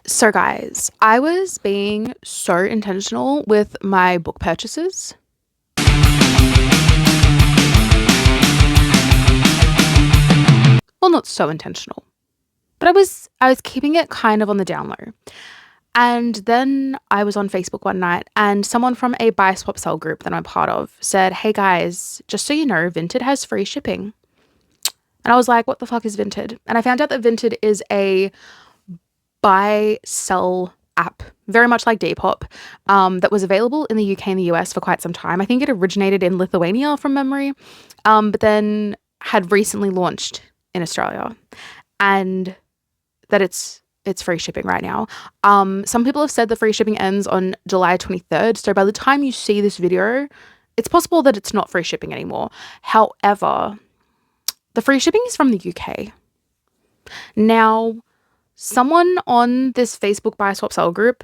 So, guys, I was being so intentional with my book purchases. Well, not so intentional, but I was keeping it kind of on the down low. And then I was on Facebook one night and someone from a buy swap sell group that I'm part of said, "Hey guys, just so you know, Vinted has free shipping." And I was like, "What the fuck is Vinted?" And I found out that Vinted is a buy sell app, very much like Depop, that was available in the UK and the US for quite some time. I think it originated in Lithuania from memory, but then had recently launched in Australia, and that it's free shipping right now. Some people have said the free shipping ends on July 23rd. So by the time you see this video, it's possible that it's not free shipping anymore. However, the free shipping is from the UK. Now, someone on this Facebook buy swap sell group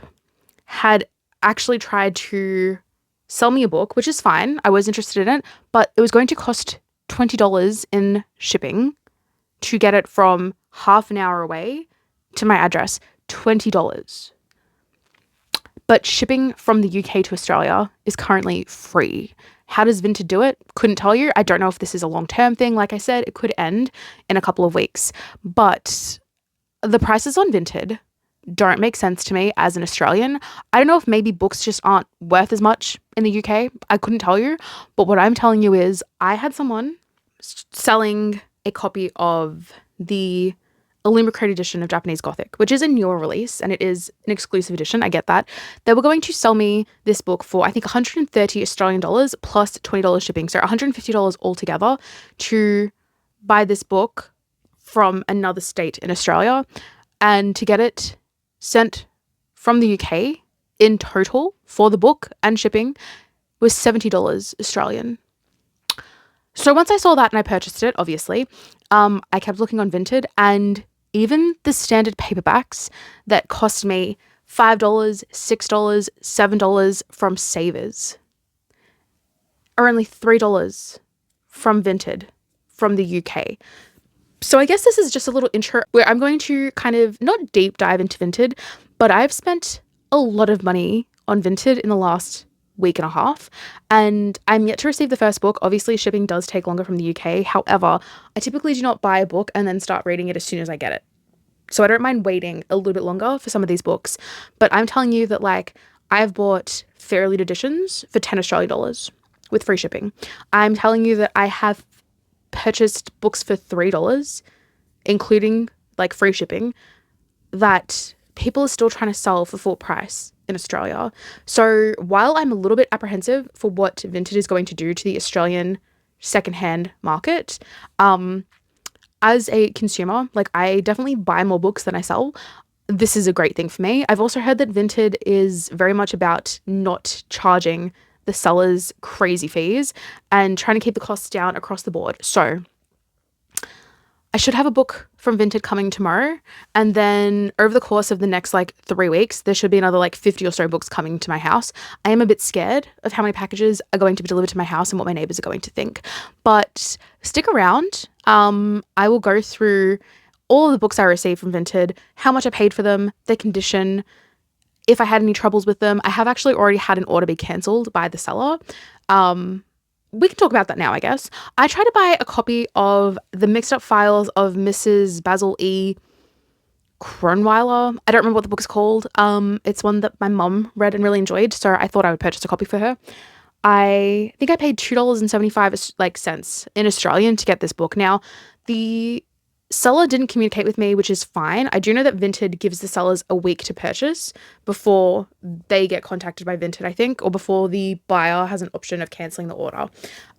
had actually tried to sell me a book, which is fine. I was interested in it, but it was going to cost $20 in shipping to get it from half an hour away to my address. $20. But shipping from the UK to Australia is currently free. How does Vinted do it? Couldn't tell you. I don't know if this is a long-term thing. Like I said, it could end in a couple of weeks. But the prices on Vinted don't make sense to me as an Australian. I don't know if maybe books just aren't worth as much in the UK. I couldn't tell you. But what I'm telling you is I had someone selling a copy of the Illumicrate edition of Japanese Gothic, which is a newer release and it is an exclusive edition. I get that. They were going to sell me this book for, I think, 130 Australian dollars plus $20 shipping. So $150 altogether to buy this book from another state in Australia, and to get it sent from the UK in total for the book and shipping was $70 Australian. So once I saw that and I purchased it, obviously, I kept looking on Vinted, and even the standard paperbacks that cost me $5, $6, $7 from Savers are only $3 from Vinted from the UK. So I guess this is just a little intro where I'm going to kind of not deep dive into Vinted, but I've spent a lot of money on Vinted in the last week and a half, and I'm yet to receive the first book. Obviously, shipping does take longer from the UK. However, I typically do not buy a book and then start reading it as soon as I get it. So I don't mind waiting a little bit longer for some of these books. But I'm telling you that, like, I've bought Fairlead editions for 10 Australian dollars with free shipping. I'm telling you that I have purchased books for $3, including like free shipping, that people are still trying to sell for full price in Australia. So while I'm a little bit apprehensive for what Vinted is going to do to the Australian secondhand market, as a consumer, like, I definitely buy more books than I sell. This is a great thing for me. I've also heard that Vinted is very much about not charging the sellers crazy fees and trying to keep the costs down across the board. So I should have a book from Vinted coming tomorrow, and then over the course of the next like 3 weeks, there should be another like 50 or so books coming to my house. I am a bit scared of how many packages are going to be delivered to my house and what my neighbors are going to think. But stick around. I will go through all of the books I received from Vinted, how much I paid for them, their condition, if I had any troubles with them. I have actually already had an order be cancelled by the seller. We can talk about that now, I guess. I tried to buy a copy of the mixed up files of Mrs. Basil E. Kronweiler. I don't remember what the book's called. It's one that my mum read and really enjoyed, so I thought I would purchase a copy for her. I think I paid $2.75 in Australian to get this book. Now, the seller didn't communicate with me, which is fine. I do know that Vinted gives the sellers a week to purchase before they get contacted by Vinted, I think, or before the buyer has an option of cancelling the order.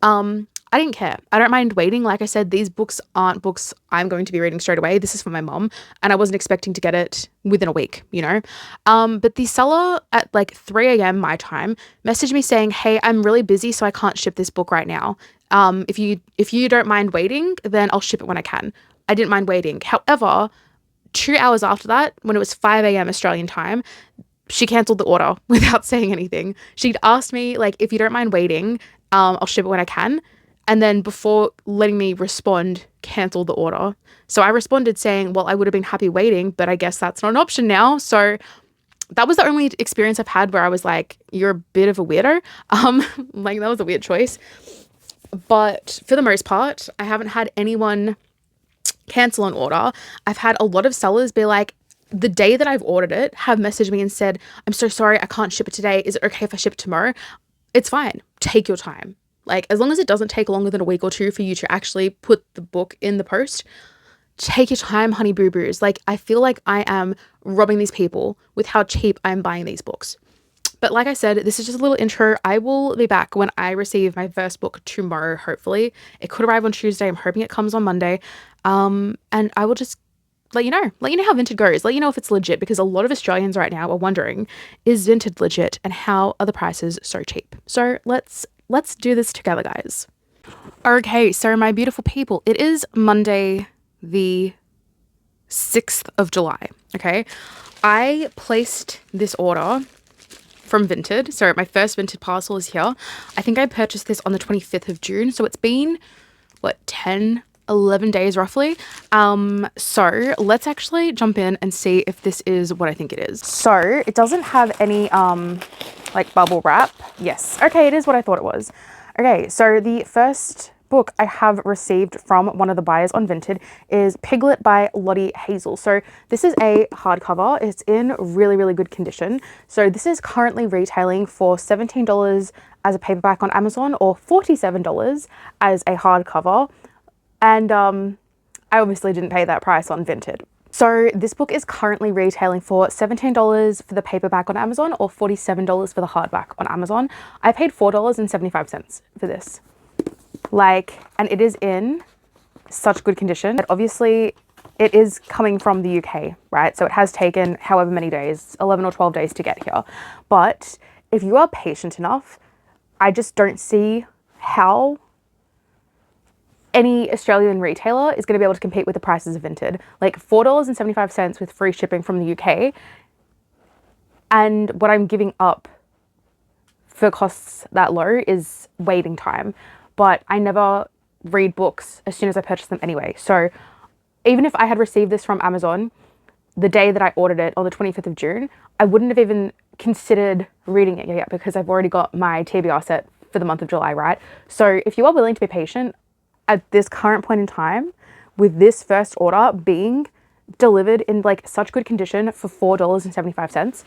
I didn't care. I don't mind waiting. Like I said, these books aren't books I'm going to be reading straight away. This is for my mom, and I wasn't expecting to get it within a week, you know? But the seller at like 3 a.m. my time messaged me saying, "Hey, I'm really busy, so I can't ship this book right now. If you don't mind waiting, then I'll ship it when I can." I didn't mind waiting. However, 2 hours after that, when it was 5 a.m. Australian time, she cancelled the order without saying anything. She'd asked me, like, "If you don't mind waiting, I'll ship it when I can." And then before letting me respond, cancel the order. So I responded saying, well, I would have been happy waiting, but I guess that's not an option now. So that was the only experience I've had where I was like, you're a bit of a weirdo. Like that was a weird choice. But for the most part, I haven't had anyone cancel an order. I've had a lot of sellers be like, the day that I've ordered it, have messaged me and said, I'm so sorry, I can't ship it today. Is it okay if I ship it tomorrow? It's fine. Take your time. Like, as long as it doesn't take longer than a week or two for you to actually put the book in the post, take your time, honey boo boos. Like, I feel like I am robbing these people with how cheap I'm buying these books. But like I said, this is just a little intro. I will be back when I receive my first book tomorrow, hopefully. It could arrive on Tuesday. I'm hoping it comes on Monday. And I will just let you know how Vinted goes. Let you know if it's legit, because a lot of Australians right now are wondering, is Vinted legit and how are the prices so cheap? So let's do this together, guys. Okay, so my beautiful people, it is Monday the 6th of July, okay? I placed this order from Vinted. So my first Vinted parcel is here. I think I purchased this on the 25th of June. So it's been, 11 days roughly. So let's actually jump in and see if this is what I think it is. So it doesn't have any, like bubble wrap. Yes. Okay. It is what I thought it was. Okay. So the first book I have received from one of the buyers on Vinted is Piglet by Lottie Hazel. So this is a hardcover. It's in really, really good condition. So this is currently retailing for $17 as a paperback on Amazon, or $47 as a hardcover. And I obviously didn't pay that price on Vinted. So this book is currently retailing for $17 for the paperback on Amazon, or $47 for the hardback on Amazon. I paid $4.75 for this. And it is in such good condition. But obviously it is coming from the UK, right? So it has taken however many days, 11 or 12 days to get here. But if you are patient enough, I just don't see how any Australian retailer is going to be able to compete with the prices of Vinted. Like $4.75 with free shipping from the UK. And what I'm giving up for costs that low is waiting time. But I never read books as soon as I purchase them anyway. So even if I had received this from Amazon the day that I ordered it on the 25th of June, I wouldn't have even considered reading it yet, because I've already got my TBR set for the month of July, right? So if you are willing to be patient at this current point in time, with this first order being delivered in such good condition for $4.75,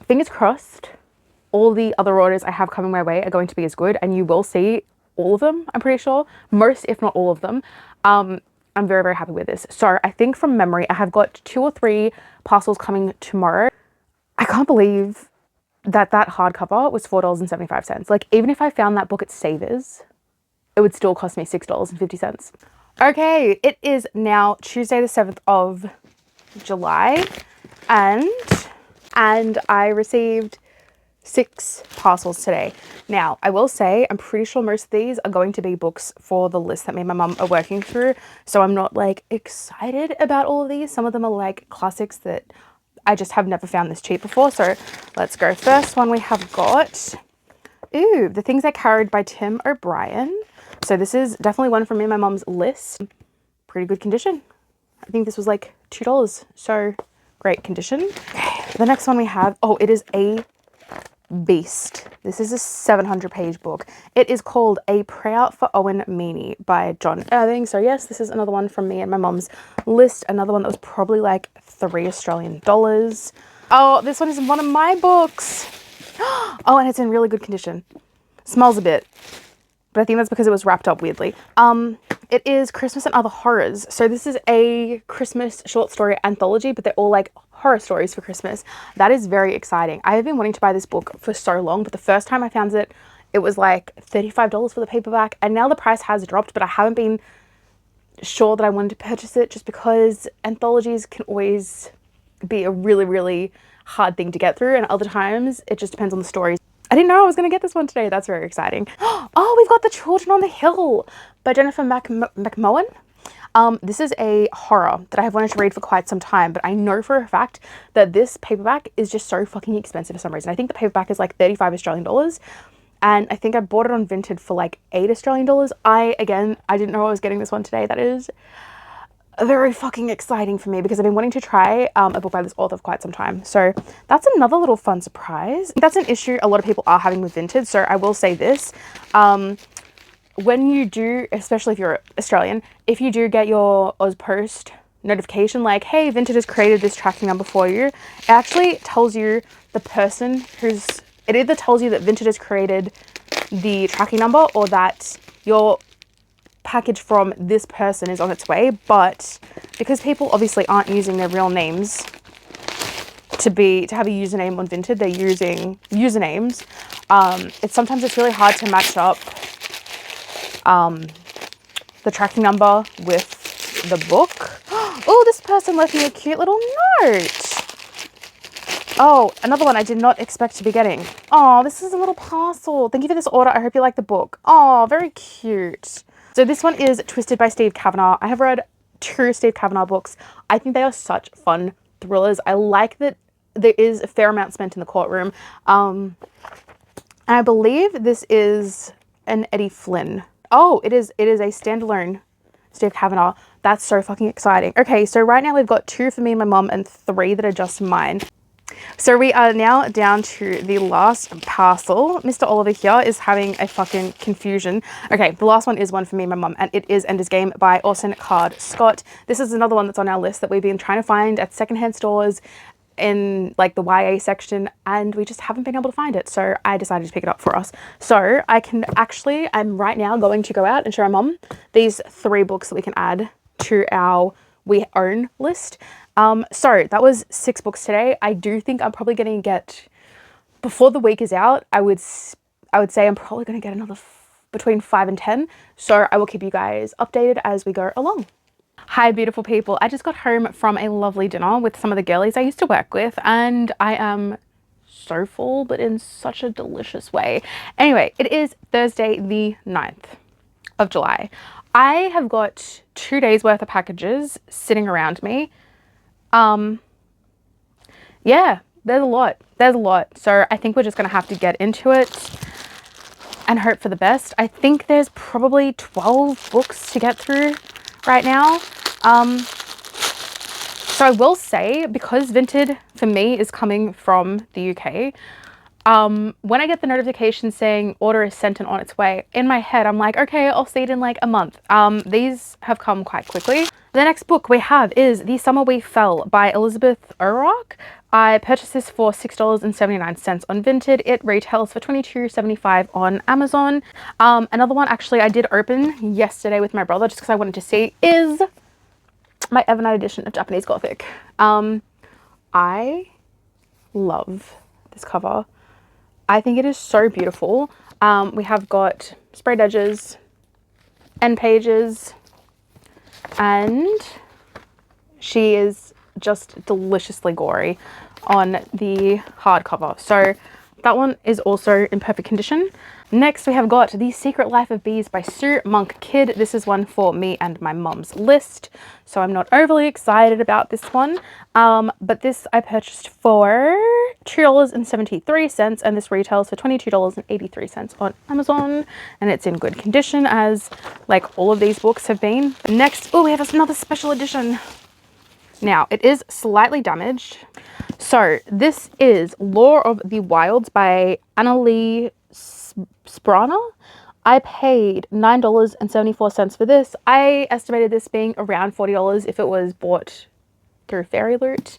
fingers crossed, all the other orders I have coming my way are going to be as good, and you will see all of them, I'm pretty sure. Most, if not all of them. I'm very, very happy with this. So I think from memory, I have got 2 or 3 parcels coming tomorrow. I can't believe that hardcover was $4.75. Even if I found that book at Savers, it would still cost me $6.50. Okay, it is now Tuesday the 7th of July, and I received 6 parcels today. Now, I will say, I'm pretty sure most of these are going to be books for the list that me and my mum are working through. So I'm not excited about all of these. Some of them are classics that I just have never found this cheap before. So let's go. First one we have got, The Things I Carried by Tim O'Brien. So this is definitely one from me and my mum's list. Pretty good condition. I think this was $2. So great condition. Okay, the next one we have, it is a beast. This is a 700-page book. It is called A Prayer for Owen Meany by John Irving. So yes, this is another one from me and my mum's list. Another one that was probably $3 Australian. Oh, this one is one of my books. Oh, and it's in really good condition. Smells a bit, but I think that's because it was wrapped up weirdly. It is Christmas and Other Horrors. So this is a Christmas short story anthology, but they're all horror stories for Christmas. That is very exciting. I have been wanting to buy this book for so long, but the first time I found it, it was $35 for the paperback, and now the price has dropped, but I haven't been sure that I wanted to purchase it, just because anthologies can always be a really, really hard thing to get through, and other times it just depends on the stories. I didn't know I was going to get this one today. That's very exciting. Oh, we've got The Children on the Hill by Jennifer McMohan. This is a horror that I have wanted to read for quite some time, but I know for a fact that this paperback is just so fucking expensive for some reason. I think the paperback is $35 Australian. and I think I bought it on Vinted for like $8 Australian. I didn't know I was getting this one today. That is very fucking exciting for me because I've been wanting to try a book by this author for quite some time. So that's another little fun surprise. That's an issue a lot of people are having with Vinted. So I will say this, when you do, especially if you're Australian, if you do get your Ozpost notification like, hey, Vinted has created this tracking number for you, it actually tells you the person it either tells you that Vinted has created the tracking number or that your package from this person is on its way. But because people obviously aren't using their real names to have a username on Vinted, they're using usernames. It's really hard to match up the tracking number with the book. Oh, this person left me a cute little note. Oh, another one I did not expect to be getting. Oh, this is a little parcel. Thank you for this order. I hope you like the book. Oh, very cute. So this one is Twisted by Steve Kavanaugh. I have read 2 Steve Kavanaugh books. I think they are such fun thrillers. I like that there is a fair amount spent in the courtroom. And I believe this is an Eddie Flynn. Oh, it is a standalone Steve Kavanaugh. That's so fucking exciting. Okay, so right now we've got 2 for me and my mum and 3 that are just mine. So we are now down to the last parcel. Mr. Oliver here is having a fucking confusion. Okay, the last one is one for me and my mum, and it is Ender's Game by Orson Card Scott. This is another one that's on our list that we've been trying to find at secondhand stores in like the YA section, and we just haven't been able to find it. So I decided to pick it up for us. So I'm right now going to go out and show my mum these 3 books that we can add to our we own list. So that was 6 books today. I do think I'm probably going to get, before the week is out, I would say I'm probably going to get another between 5 and 10. So I will keep you guys updated as we go along. Hi, beautiful people. I just got home from a lovely dinner with some of the girlies I used to work with, and I am so full, but in such a delicious way. Anyway, it is Thursday the 9th of July. I have got 2 days worth of packages sitting around me. Yeah, there's a lot. So I think we're just going to have to get into it and hope for the best. I think there's probably 12 books to get through right now. So I will say, because Vinted for me is coming from the UK, when I get the notification saying order is sent and on its way, in my head, I'm like, okay, I'll see it in like a month. These have come quite quickly. The next book we have is The Summer We Fell by Elizabeth O'Rourke. I purchased this for $6.79 on Vinted. It retails for $22.75 on Amazon. Another one actually I did open yesterday with my brother just because I wanted to see is my Evernight edition of Japanese Gothic. I love this cover. I think it is so beautiful. We have got sprayed edges, end pages, and she is just deliciously gory on the hardcover. So that one is also in perfect condition. Next, we have got The Secret Life of Bees by Sue Monk Kidd. This is one for me and my mum's list, so I'm not overly excited about this one. But this I purchased for $2.73, and this retails for $22.83 on Amazon, and it's in good condition, as like all of these books have been. Next, oh, we have another special edition. Now, it is slightly damaged. So this is Law of the Wilds by Annalee Sprana. I paid $9.74 for this. I estimated this being around $40 if it was bought through Fairy Loot.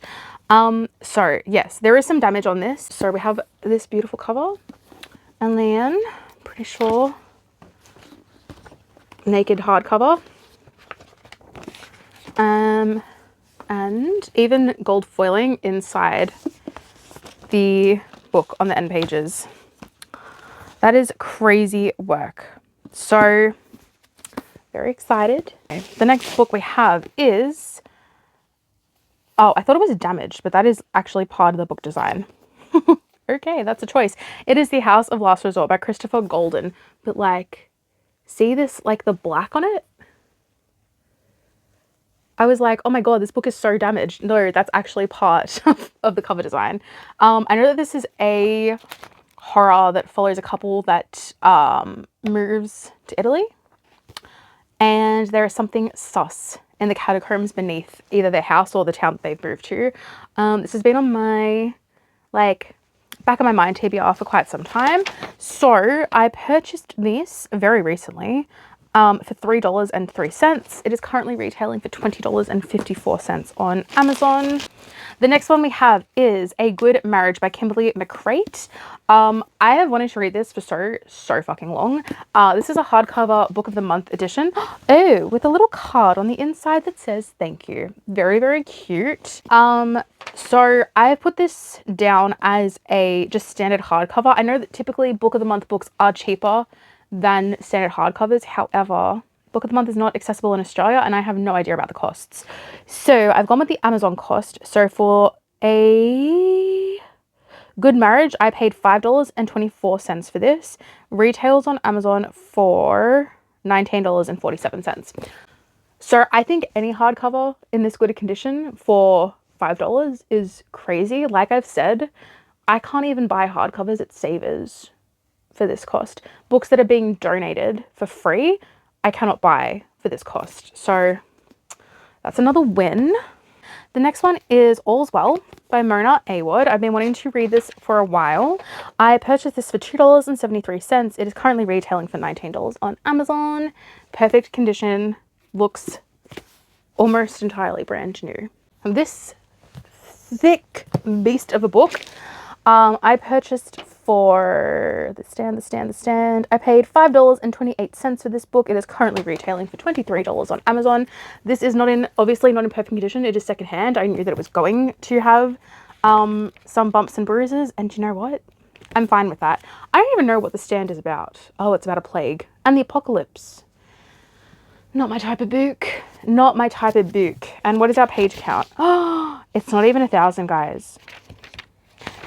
So yes, there is some damage on this. So we have this beautiful cover, and then pretty sure naked hardcover. And even gold foiling inside the book on the end pages. That is crazy work. So very excited. Okay. The next book we have is, oh, I thought it was damaged, but that is actually part of the book design. Okay, that's a choice. It is The House of Last Resort by Christopher Golden. But like, see this, like the black on it? I was like, oh my God, this book is so damaged. No, that's actually part of the cover design. I know that this is a horror that follows a couple that moves to Italy, and there is something sus in the catacombs beneath either their house or the town that they've moved to. This has been on my back of my mind TBR for quite some time. So I purchased this very recently for $3.03. It is currently retailing for $20.54 on Amazon. The next one we have is A Good Marriage by Kimberly McCreight. I have wanted to read this for so fucking long. This is a hardcover book of the month edition. Oh, with a little card on the inside that says thank you. Very, very cute. So I put this down as a just standard hardcover. I know that typically book of the month books are cheaper than standard hardcovers. However, book of the month is not accessible in Australia and I have no idea about the costs. So I've gone with the Amazon cost. So for A Good Marriage, I paid $5.24 for this. Retails on Amazon for $19.47. So I think any hardcover in this good condition for $5 is crazy. Like I've said, I can't even buy hardcovers at Savers for this cost. Books that are being donated for free, I cannot buy for this cost. So that's another win. The next one is All's Well by Mona Awood. I've been wanting to read this for a while. I purchased this for $2.73. It is currently retailing for $19 on Amazon. Perfect condition. Looks almost entirely brand new. And this thick beast of a book, I purchased for the stand. I paid $5.28 for this book. It is currently retailing for $23 on Amazon. This is obviously not in perfect condition. It is secondhand. I knew that it was going to have some bumps and bruises, and you know what? I'm fine with that. I don't even know what the stand is about. Oh, it's about a plague and the apocalypse. Not my type of book. Not my type of book. And what is our page count? Oh, it's not even 1,000, guys.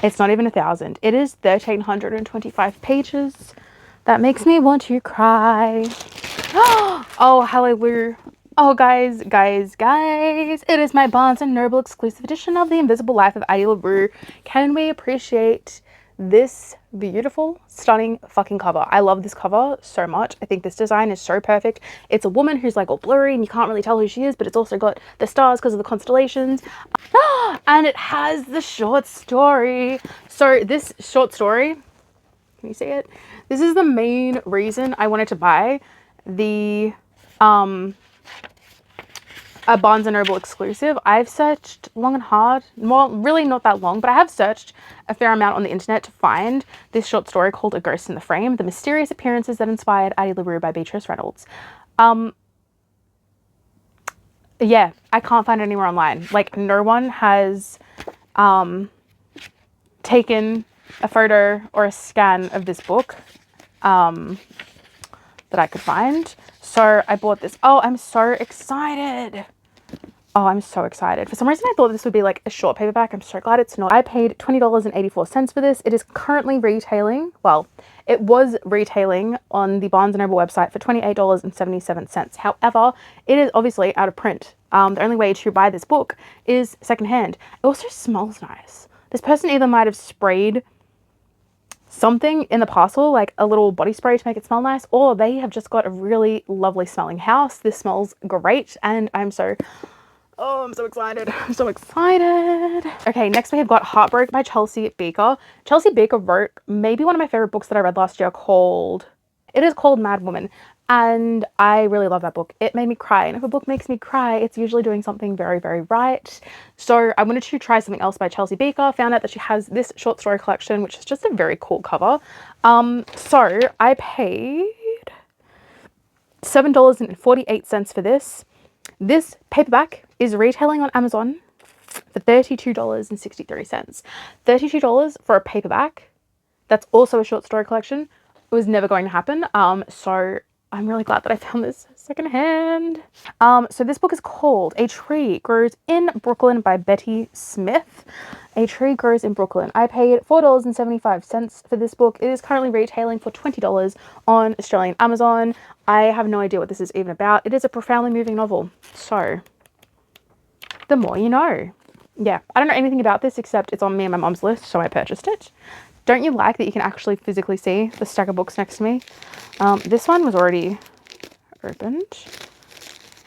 It's not even 1,000. It is 1,325 pages. That makes me want to cry. Oh, hallelujah. Oh, guys. It is my Barnes & Noble exclusive edition of The Invisible Life of Addie LaRue. Can we appreciate this beautiful, stunning fucking cover? I love this cover so much. I think this design is so perfect. It's a woman who's like all blurry and you can't really tell who she is, but it's also got the stars because of the constellations. And it has the short story. So this short story, can you see it? This is the main reason I wanted to buy the a Barnes & Noble exclusive. I've searched long and hard, well, really not that long, but I have searched a fair amount on the internet to find this short story called A Ghost in the Frame, The Mysterious Appearances That Inspired Addie LaRue by Beatrice Reynolds. Yeah, I can't find it anywhere online. Like, no one has taken a photo or a scan of this book that I could find. So I bought this. Oh, I'm so excited. Oh, I'm so excited. For some reason, I thought this would be like a short paperback. I'm so glad it's not. I paid $20.84 for this. It is currently retailing. Well, it was retailing on the Barnes & Noble website for $28.77. However, it is obviously out of print. The only way to buy this book is secondhand. It also smells nice. This person either might have sprayed something in the parcel, like a little body spray to make it smell nice, or they have just got a really lovely smelling house. This smells great, and I'm so excited. I'm so excited. Okay, next we have got Heartbreak by Chelsea Beaker. Chelsea Beaker wrote maybe one of my favorite books that I read last year called Mad Woman. And I really love that book. It made me cry. And if a book makes me cry, it's usually doing something very, very right. So I wanted to try something else by Chelsea Beaker. Found out that she has this short story collection, which is just a very cool cover. So I paid $7.48 for this. This paperback is retailing on Amazon for $32.63. $32 for a paperback that's also a short story collection. It was never going to happen. So I'm really glad that I found this secondhand. So this book is called A Tree Grows in Brooklyn by Betty Smith. A Tree Grows in Brooklyn. I paid $4.75 for this book. It is currently retailing for $20 on Australian Amazon. I have no idea what this is even about. It is a profoundly moving novel. So the more you know. Yeah, I don't know anything about this except it's on me and my mom's list, so I purchased it. Don't you like that you can actually physically see the stack of books next to me? This one was already opened.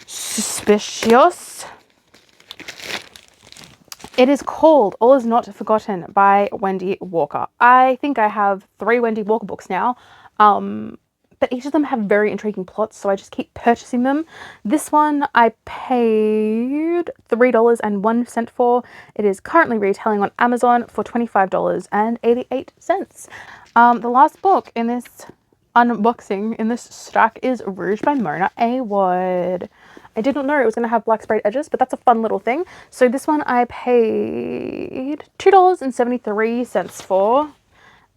Suspicious. It is called All Is Not Forgotten by Wendy Walker. I think I have 3 Wendy Walker books now, but each of them have very intriguing plots, so I just keep purchasing them. This one I paid $3.01 for. It is currently retailing on Amazon for $25.88. The last book in this unboxing in this stack is Rouge by Mona A. Wood. I did not know it was going to have black sprayed edges, but that's a fun little thing. So this one I paid $2.73 for,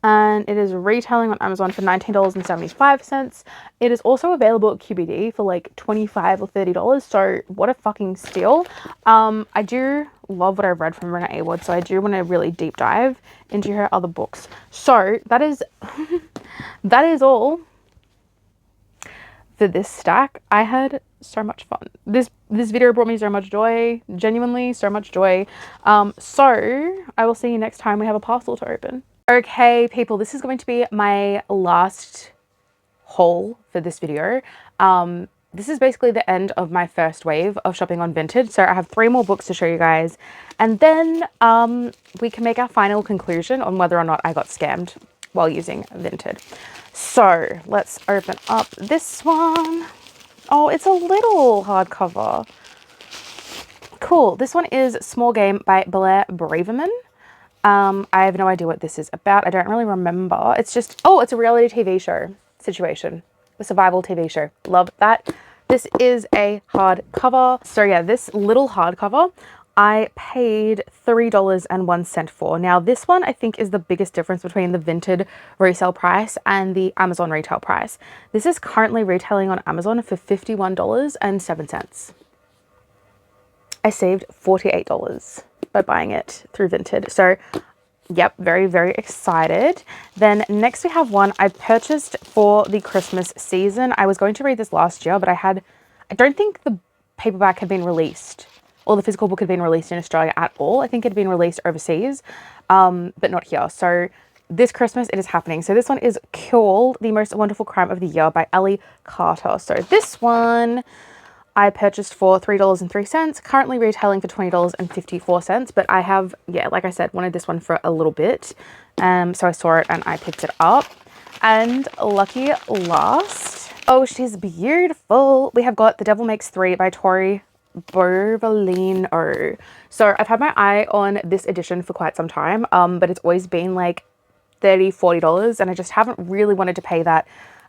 and it is retailing on Amazon for $19.75. It is also available at QBD for like $25 or $30, so what a fucking steal. I do love what I've read from Mona A. Wood, so I do want to really deep dive into her other books. So that is that is all for this stack. I had so much fun. This video brought me so much joy, genuinely so much joy. So I will see you next time we have a parcel to open. Okay, people, this is going to be my last haul for this video. This is basically the end of my first wave of shopping on Vinted. So I have 3 more books to show you guys, and then we can make our final conclusion on whether or not I got scammed while using Vinted. So let's open up this one. Oh, it's a little hardcover. Cool. This one is Small Game by Blair Braverman. I have no idea what this is about. I don't really remember. It's just, oh, it's a reality TV show situation. A survival TV show. Love that. This is a hardcover. So yeah, this little hardcover I paid $3.01 for. Now this one I think is the biggest difference between the Vinted resale price and the Amazon retail price. This is currently retailing on Amazon for $51.07. I saved $48 by buying it through Vinted. So yep, very, very excited. Then next we have one I purchased for the Christmas season. I was going to read this last year, but I don't think the paperback had been released, or the physical book had been released in Australia at all. I think it had been released overseas, but not here. So this Christmas it is happening. So this one is called The Most Wonderful Crime of the Year by Ellie Carter. So this one I purchased for $3.03, currently retailing for $20.54. But I have, yeah, like I said, wanted this one for a little bit. So I saw it and I picked it up. And lucky last, oh, she's beautiful. We have got The Devil Makes Three by Tori Bervolino. So I've had my eye on this edition for quite some time, but it's always been like $30, $40, and I just haven't really wanted to pay that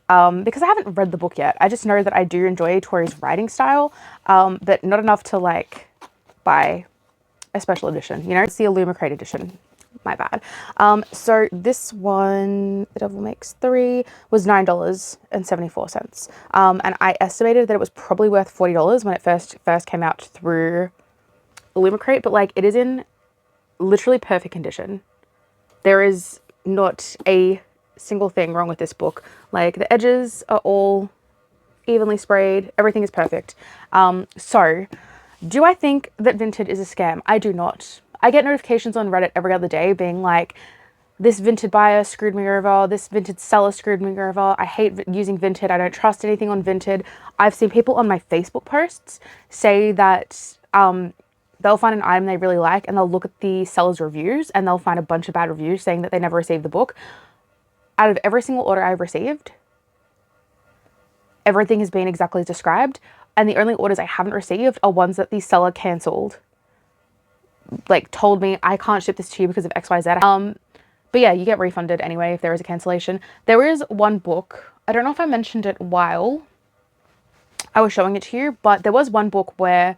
because I haven't read the book yet. I just know that I do enjoy Tori's writing style, but not enough to like buy a special edition, you know? It's the Illumicrate edition. My bad. So this one, The Devil Makes Three, was $9.74. And I estimated that it was probably worth $40 when it first came out through Illumicrate, but like it is in literally perfect condition. There is not a single thing wrong with this book. Like the edges are all evenly sprayed. Everything is perfect. So do I think that Vinted is a scam? I do not. I get notifications on Reddit every other day being like, this Vinted buyer screwed me over, this Vinted seller screwed me over, I hate using Vinted, I don't trust anything on Vinted. I've seen people on my Facebook posts say that they'll find an item they really like and they'll look at the seller's reviews and they'll find a bunch of bad reviews saying that they never received the book. Out of every single order I've received, everything has been exactly as described, and the only orders I haven't received are ones that the seller cancelled. Like told me I can't ship this to you because of XYZ. But yeah, you get refunded anyway if there is a cancellation. There is one book, I don't know if I mentioned it while I was showing it to you, but there was one book where,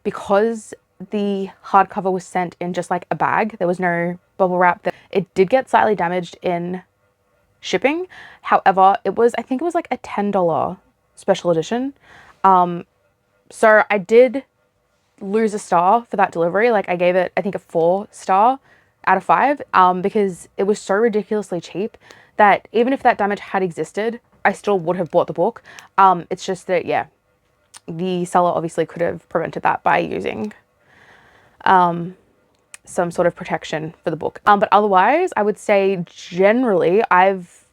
because the hardcover was sent in just like a bag, there was no bubble wrap, that it did get slightly damaged in shipping. However, I think it was like a $10 special edition. So I did lose a star for that delivery. Like I gave it, I think, a 4-star out of 5, because it was so ridiculously cheap that even if that damage had existed, I still would have bought the book. It's just that, yeah, the seller obviously could have prevented that by using some sort of protection for the book. But otherwise, I would say generally I've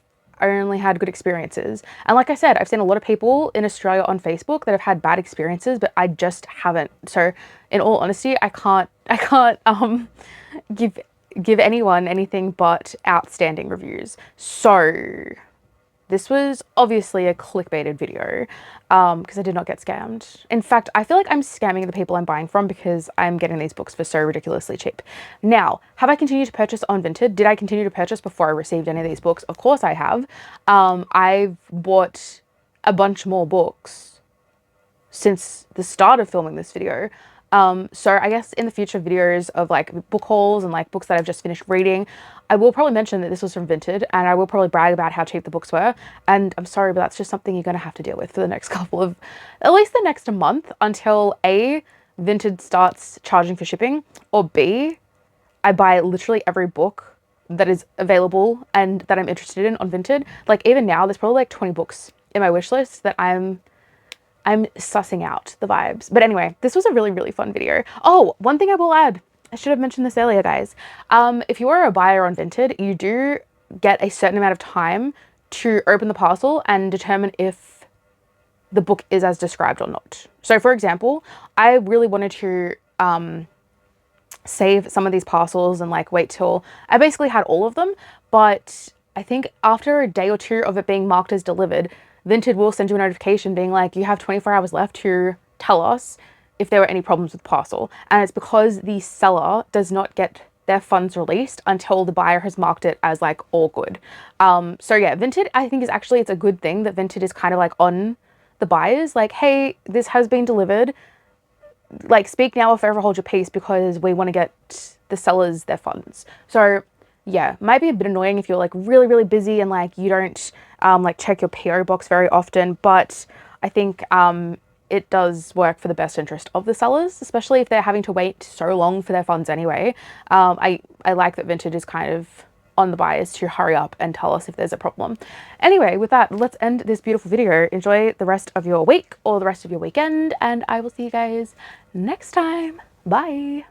only had good experiences. And like I said, I've seen a lot of people in Australia on Facebook that have had bad experiences, but I just haven't. So in all honesty, I can't give anyone anything but outstanding reviews. So this was obviously a clickbaited video because I did not get scammed. In fact, I feel like I'm scamming the people I'm buying from because I'm getting these books for so ridiculously cheap. Now, have I continued to purchase on Vinted? Did I continue to purchase before I received any of these books? Of course I have. I've bought a bunch more books since the start of filming this video. So I guess in the future videos of like book hauls and like books that I've just finished reading, I will probably mention that this was from Vinted, and I will probably brag about how cheap the books were. And I'm sorry, but that's just something you're going to have to deal with for the next couple of, at least the next month, until A, Vinted starts charging for shipping, or B, I buy literally every book that is available and that I'm interested in on Vinted. Like even now, there's probably like 20 books in my wish list that I'm sussing out the vibes. But anyway, this was a really, really fun video. Oh, one thing I will add, I should have mentioned this earlier, guys. If you are a buyer on Vinted, you do get a certain amount of time to open the parcel and determine if the book is as described or not. So for example, I really wanted to save some of these parcels and like wait till I basically had all of them, but I think after a day or two of it being marked as delivered, Vinted will send you a notification being like, you have 24 hours left to tell us if there were any problems with the parcel. And it's because the seller does not get their funds released until the buyer has marked it as like all good. So yeah, Vinted, I think it's a good thing that Vinted is kind of like on the buyers, like, hey, this has been delivered. Like, speak now or forever hold your peace because we want to get the sellers their funds. So yeah, might be a bit annoying if you're like really, really busy and like you don't like check your PO box very often, but I think it does work for the best interest of the sellers, especially if they're having to wait so long for their funds anyway. I like that Vinted is kind of on the buyers to hurry up and tell us if there's a problem. Anyway, with that, let's end this beautiful video. Enjoy the rest of your week or the rest of your weekend, and I will see you guys next time. Bye.